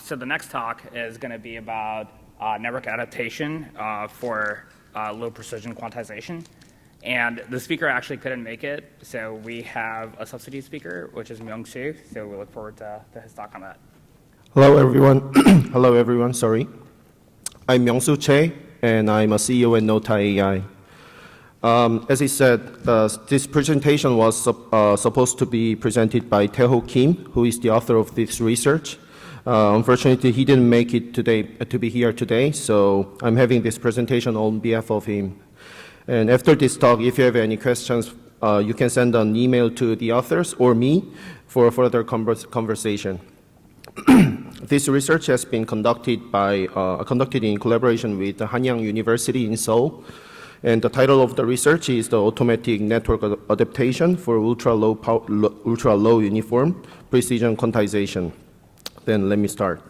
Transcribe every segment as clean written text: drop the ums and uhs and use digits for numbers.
So the next talk is going to be about network adaptation for low precision quantization. And the speaker actually couldn't make it, so we have a substitute speaker, which is Myung-Soo. So we look forward to his talk on that. Hello, everyone. Hello, everyone. Sorry. I'm Myung-Soo Che, and I'm a CEO at Nota AI. As he said, this presentation was supposed to be presented by Tae-Ho Kim, who is the author of this research. Unfortunately, he didn't make it today to be here today, so I'm having this presentation on behalf of him. And after this talk, if you have any questions, you can send an email to the authors or me for further conversation. This research has been conducted in collaboration with Hanyang University in Seoul. And the title of the research is the Automatic Network Adaptation for Ultra-Low Uniform Precision Quantization. Then let me start.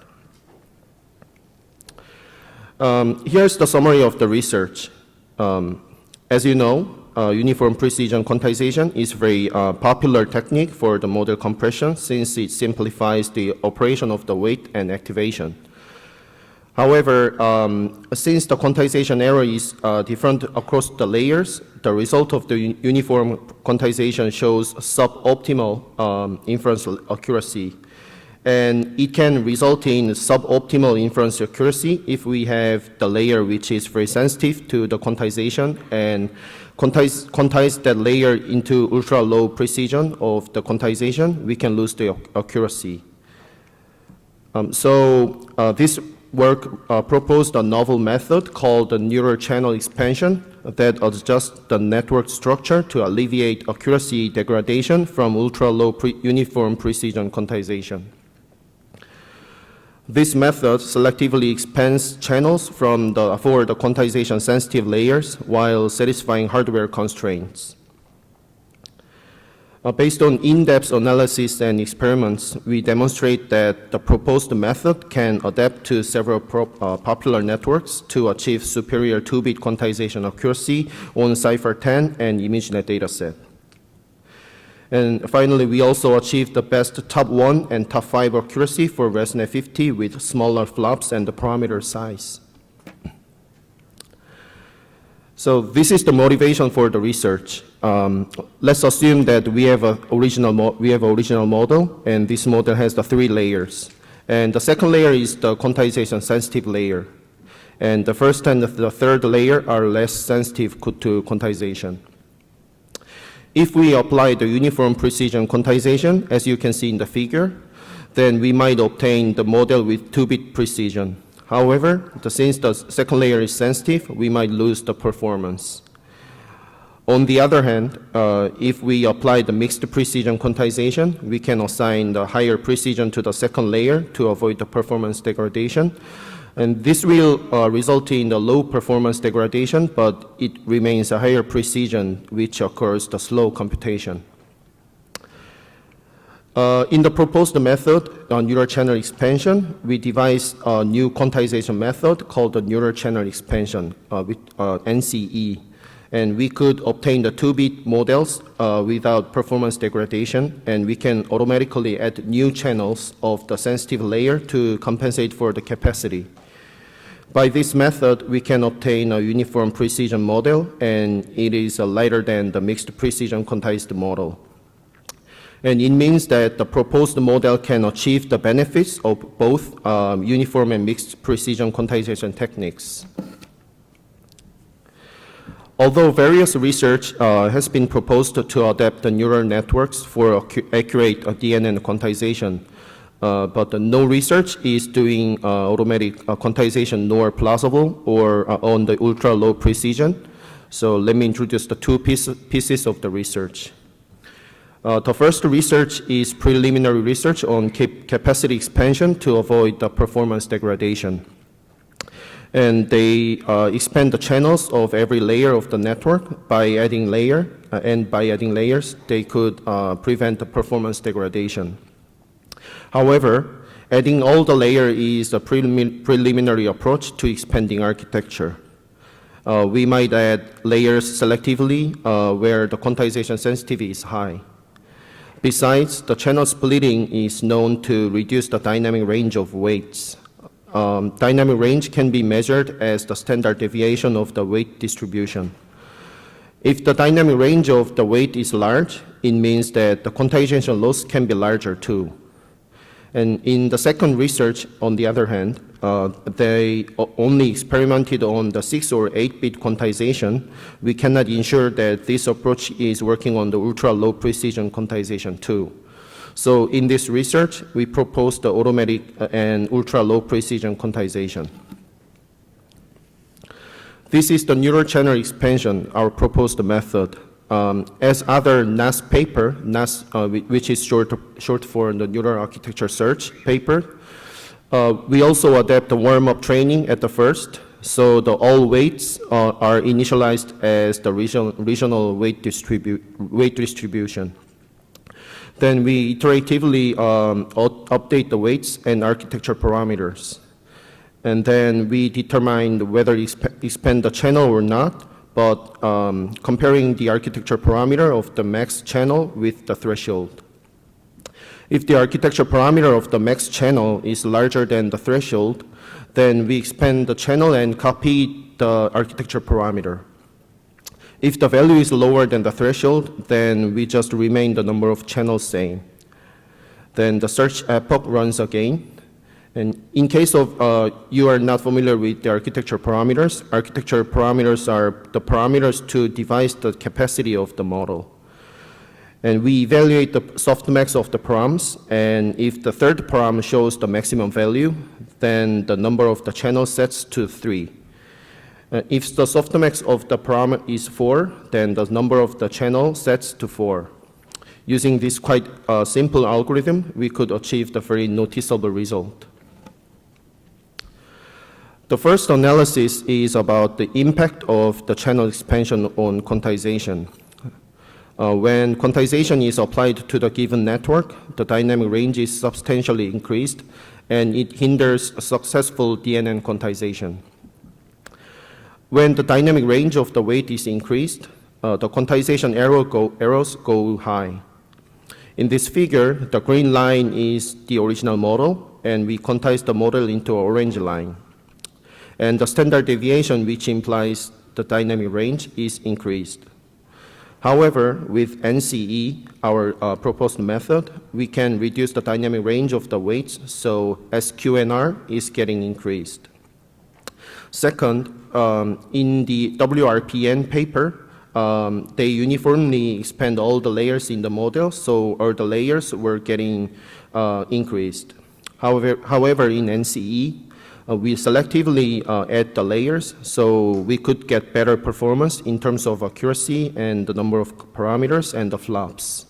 Here's the summary of the research. As you know, uniform precision quantization is a very popular technique for the model compression since it simplifies the operation of the weight and activation. However, since the quantization error is different across the layers, the result of the uniform quantization shows suboptimal inference accuracy. And it can result in suboptimal inference accuracy if we have the layer which is very sensitive to the quantization and quantize that layer into ultra-low precision of the quantization, we can lose the accuracy. This work proposed a novel method called the neural channel expansion that adjusts the network structure to alleviate accuracy degradation from ultra-low uniform precision quantization. This method selectively expands channels for the quantization sensitive layers while satisfying hardware constraints. Based on in-depth analysis and experiments, we demonstrate that the proposed method can adapt to several popular networks to achieve superior 2-bit quantization accuracy on CIFAR10 and ImageNet dataset. And finally, we also achieved the best top 1 and top 5 accuracy for ResNet 50 with smaller flops and the parameter size. So this is the motivation for the research. Let's assume that we have an original model, and this model has the 3 layers. And the second layer is the quantization sensitive layer. And the first and the third layer are less sensitive to quantization. If we apply the uniform precision quantization, as you can see in the figure, then we might obtain the model with 2-bit precision. However, since the second layer is sensitive, we might lose the performance. On the other hand, if we apply the mixed precision quantization, we can assign the higher precision to the second layer to avoid the performance degradation. And this will result in the low performance degradation, but it remains a higher precision, which occurs the slow computation. In the proposed method, neural channel expansion, we devised a new quantization method called the neural channel expansion, with NCE. And we could obtain the 2-bit models without performance degradation, and we can automatically add new channels of the sensitive layer to compensate for the capacity. By this method, we can obtain a uniform precision model, and it is lighter than the mixed precision quantized model. And it means that the proposed model can achieve the benefits of both uniform and mixed precision quantization techniques. Although various research has been proposed to adapt the neural networks for accurate DNN quantization, but no research is doing automatic quantization nor plausible or on the ultra-low precision. So let me introduce the 2 pieces of the research. The first research is preliminary research on capacity expansion to avoid the performance degradation. And they expand the channels of every layer of the network by adding layer, and by adding layers, they could prevent the performance degradation. However, adding all the layer is a preliminary approach to expanding architecture. We might add layers selectively where the quantization sensitivity is high. Besides, the channel splitting is known to reduce the dynamic range of weights. Dynamic range can be measured as the standard deviation of the weight distribution. If the dynamic range of the weight is large, it means that the quantization loss can be larger too. And in the second research, on the other hand, they only experimented on the 6 or 8-bit quantization. We cannot ensure that this approach is working on the ultra-low precision quantization too. So in this research, we proposed the automatic and ultra-low precision quantization. This is the neural channel expansion, our proposed method. As other NAS paper, NAS, which is short for the Neural Architecture Search paper, we also adapt the warm-up training at the first, so the all weights are initialized as the regional weight distribution. Then we iteratively update the weights and architecture parameters. And then we determine whether expand the channel or not, but comparing the architecture parameter of the max channel with the threshold. If the architecture parameter of the max channel is larger than the threshold, then we expand the channel and copy the architecture parameter. If the value is lower than the threshold, then we just remain the number of channels same. Then the search epoch runs again. And in case of you are not familiar with the architecture parameters are the parameters to devise the capacity of the model. And we evaluate the softmax of the params, and if the third param shows the maximum value, then the number of the channels sets to 3. If the softmax of the param is 4, then the number of the channel sets to 4. Using this quite simple algorithm, we could achieve the very noticeable result. The first analysis is about the impact of the channel expansion on quantization. When quantization is applied to the given network, the dynamic range is substantially increased, and it hinders successful DNN quantization. When the dynamic range of the weight is increased, the quantization errors go high. In this figure, the green line is the original model, and we quantize the model into an orange line. And the standard deviation, which implies the dynamic range, is increased. However, with NCE, our proposed method, we can reduce the dynamic range of the weights, so SQNR is getting increased. Second, in the WRPN paper, they uniformly expand all the layers in the model, so all the layers were getting increased. However, in NCE, we selectively add the layers, so we could get better performance in terms of accuracy and the number of parameters and the flops.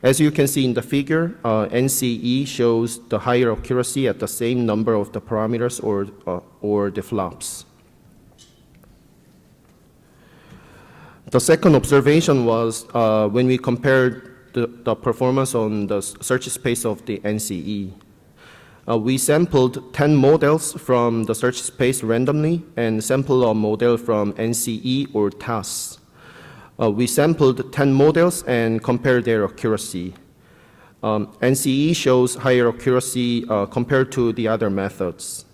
As you can see in the figure, NCE shows the higher accuracy at the same number of the parameters or the flops. The second observation was when we compared the performance on the search space of the NCE. We sampled 10 models from the search space randomly and sampled a model from NCE or TAS. We sampled 10 models and compared their accuracy. NCE shows higher accuracy compared to the other methods.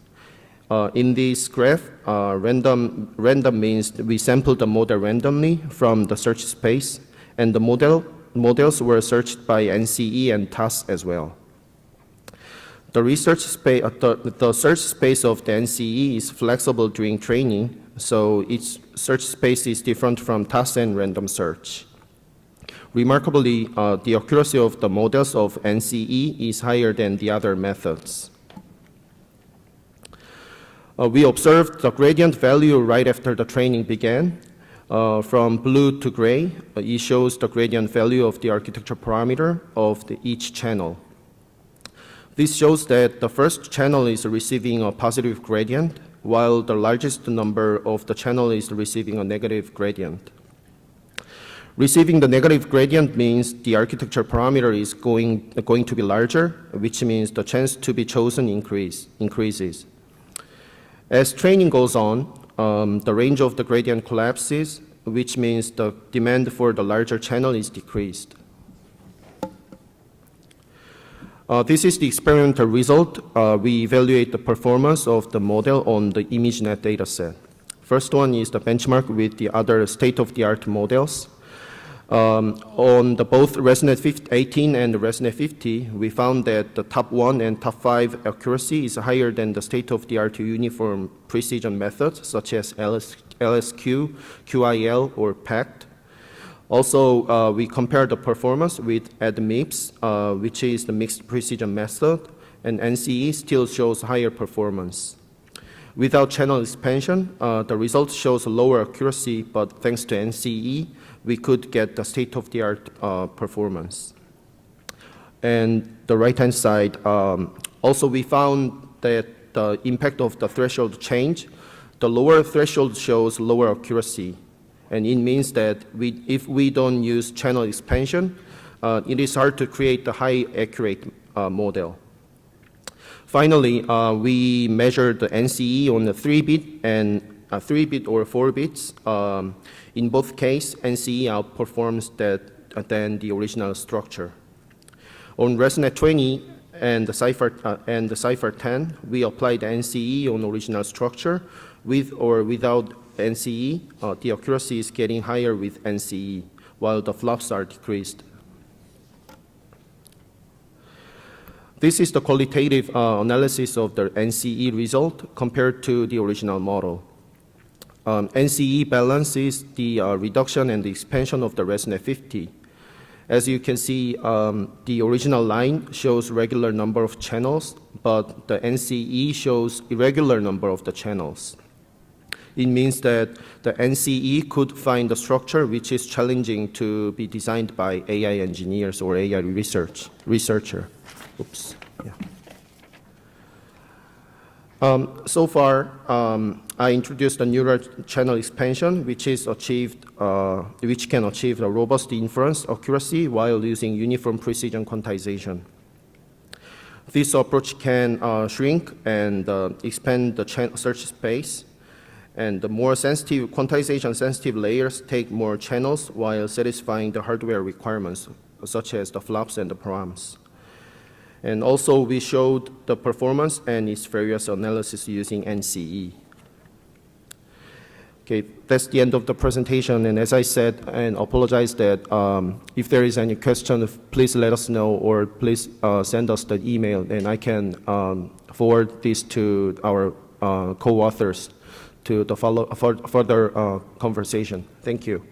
In this graph, random means we sampled the model randomly from the search space, and the models were searched by NCE and TAS as well. The search space of the NCE is flexible during training, so its search space is different from TAS and random search. Remarkably, the accuracy of the models of NCE is higher than the other methods. We observed the gradient value right after the training began. From blue to gray, it shows the gradient value of the architecture parameter of each channel. This shows that the first channel is receiving a positive gradient, while the largest number of the channel is receiving a negative gradient. Receiving the negative gradient means the architecture parameter is going to be larger, which means the chance to be chosen increases. As training goes on, the range of the gradient collapses, which means the demand for the larger channel is decreased. This is the experimental result. We evaluate the performance of the model on the ImageNet dataset. First one is the benchmark with the other state-of-the-art models. On the both ResNet 18 and ResNet 50, we found that the top 1 and top 5 accuracy is higher than the state-of-the-art uniform precision methods such as LSQ, QIL, or PACT. Also, we compared the performance with ADMIPS, which is the mixed precision method, and NCE still shows higher performance. Without channel expansion, the result shows lower accuracy, but thanks to NCE, we could get the state-of-the-art performance. And the right-hand side, also we found that the impact of the threshold change, the lower threshold shows lower accuracy. And it means that if we don't use channel expansion, it is hard to create a high accurate model. Finally, we measured the NCE on the 3-bit and 3-bit or 4 bits. In both cases, NCE outperforms than the original structure. On ResNet 20 and the CIFAR10, we applied NCE on original structure. With or without NCE, the accuracy is getting higher with NCE, while the flops are decreased. This is the qualitative analysis of the NCE result compared to the original model. NCE balances the reduction and the expansion of the ResNet 50. As you can see, the original line shows regular number of channels, but the NCE shows irregular number of the channels. It means that the NCE could find a structure which is challenging to be designed by AI engineers or AI researcher. Oops. Yeah. So far, I introduced the neural channel expansion, which can achieve a robust inference accuracy while using uniform precision quantization. This approach can shrink and expand the search space, and the more sensitive, quantization-sensitive layers take more channels while satisfying the hardware requirements, such as the flops and the PARAMs. And also, we showed the performance and its various analysis using NCE. Okay, that's the end of the presentation. And as I said, and apologize that if there is any question, please let us know, or please send us the email, and I can forward this to our co-authors to the further conversation. Thank you.